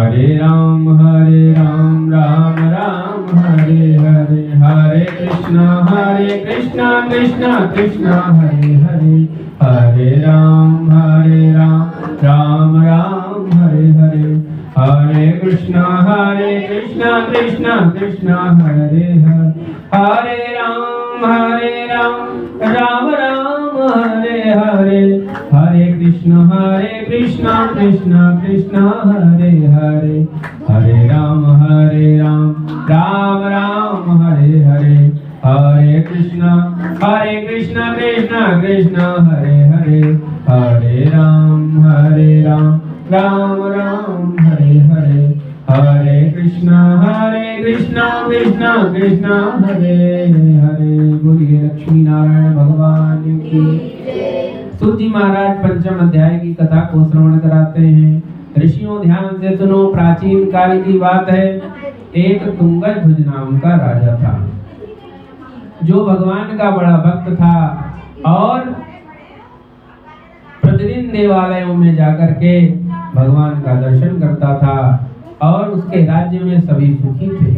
राम राम राम हरे हरे, हरे कृष्णा कृष्णा कृष्णा हरे हरे, हरे राम राम राम हरे हरे, हरे कृष्णा कृष्णा कृष्णा हरे हरे, हरे राम राम राम हरे हरे, हरे कृष्णा कृष्णा कृष्णा हरे हरे, हरे राम राम राम हरे हरे, हरे कृष्णा कृष्णा कृष्णा हरे हरे, हरे राम राम राम हरे हरे, हरे कृष्णा कृष्णा कृष्णा हरे हरे। बोलिए लक्ष्मी नारायण भगवान की। सूत जी महाराज पंचम अध्याय की कथा को श्रवण कराते हैं। ऋषियों ध्यान से सुनो, प्राचीन काल की बात है। एक तुंगध्वज नाम का राजा था जो भगवान का बड़ा भक्त था और प्रतिदिन देवालयों में जाकर के भगवान का दर्शन करता था और उसके राज्य में सभी सुखी थे।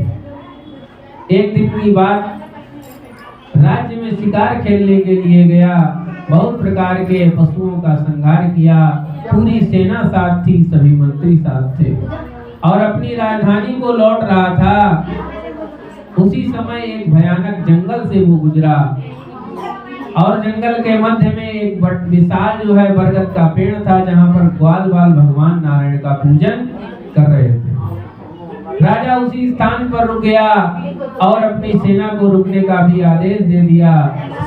एक दिन की बात, राज्य में शिकार खेलने के लिए गया, बहुत प्रकार के पशुओं का संहार किया, पूरी सेना साथ थी, सभी मंत्री साथ थे और अपनी राजधानी को लौट रहा था। उसी समय एक भयानक जंगल से वो गुजरा और जंगल के मध्य में एक विशाल जो है बरगद का पेड़ था, जहाँ पर ग्वाल बाल भगवान नारायण का पूजन कर रहे थे। राजा उसी स्थान पर रुक गया और अपनी सेना को रुकने का भी आदेश दे दिया।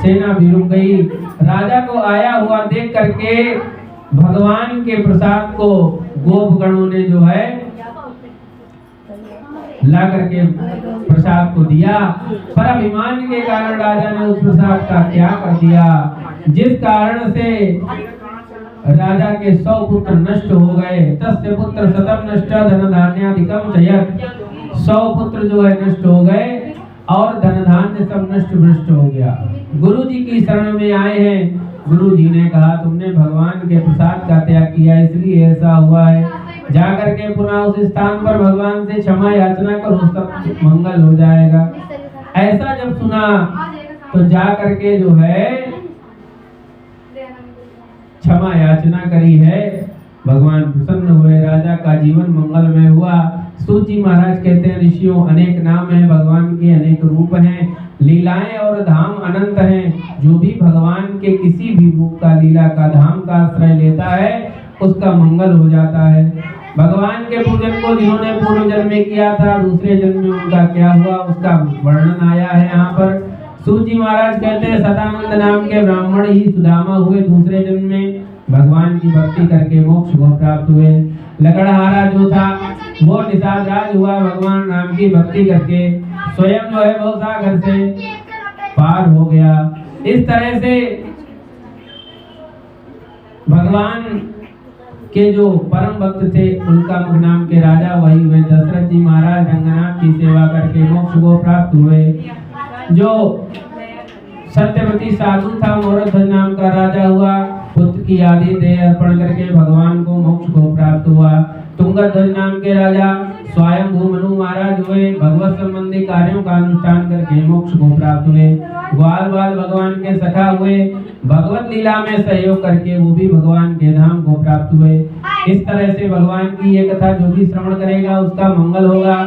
सेना भी रुक गई। राजा को आया हुआ देख करके भगवान के प्रसाद को गोपगणों ने जो है ला करके प्रसाद को दिया, पर अभिमान के कारण राजा ने उस प्रसाद का त्याग कर दिया, जिस कारण से राजा के 100 पुत्र नष्ट हो गए। 10 पुत्र शतम नष्ट धन धान्याधिकम चयत। 100 पुत्र जो है नष्ट हो गए और धन धान्य सब नष्ट भ्रष्ट हो गया। गुरु जी की शरण में आए हैं। गुरु जी ने कहा तुमने भगवान के प्रसाद का त्याग किया, इसलिए ऐसा हुआ है। जाकर के पुनः उस स्थान पर भगवान से क्षमा याचना करो, सब मंगल हो जाएगा। ऐसा जब सुना तो जाकर के जो है क्षमा याचना करी है। भगवान प्रसन्न हुए, राजा का जीवन मंगलमय हुआ। सूत जी महाराज कहते हैं ऋषियों, अनेक नाम है भगवान के, अनेक रूप हैं, लीलाएं और धाम अनंत हैं। जो भी भगवान के किसी भी रूप का, लीला का, धाम का आश्रय लेता है उसका मंगल हो जाता है। भगवान के पूजन को जिन्होंने पूर्व जन्म में किया था, दूसरे जन्म में उनका क्या हुआ उसका वर्णन आया है यहाँ पर। सूत जी महाराज कहते हैं सदानंद नाम के ब्राह्मण ही सुदामा हुए, दूसरे जन्म में भगवान की भक्ति करके मोक्ष को प्राप्त हुए। लकड़हारा जो था वो निषाद राज हुआ, भगवान राम की भक्ति करके स्वयं जो है भवसागर से पार हो गया। इस तरह से भगवान के जो परम भक्त थे उनका मुख नाम के राजा वही हुए दशरथ जी महाराज। रंगनाथ की सेवा करके मोक्ष को प्राप्त हुए। जो सत्यवती साधु था, मोरध्वज नाम का राजा हुआ, पुत्र की आदि देह अर्पण करके भगवान को मोक्ष को प्राप्त हुआ। तुंगध्वज नाम के राजा स्वयं मनु महाराज हुए, भगवत संबंधी कार्यों का अनुष्ठान करके मोक्ष को प्राप्त हुए। ग्वाल बाल भगवान के सखा हुए, भगवत लीला में सहयोग करके वो भी भगवान के धाम को प्राप्त हुए। इस तरह से भगवान की ये कथा जो भी श्रवण करेगा उसका मंगल होगा।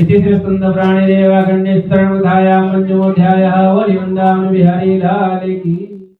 इति श्री स्कंद पुराणे देवा खंडे स्तरण विधाया पंचमोध्यायः। बोलिए वृंदावन बिहारी लाल की।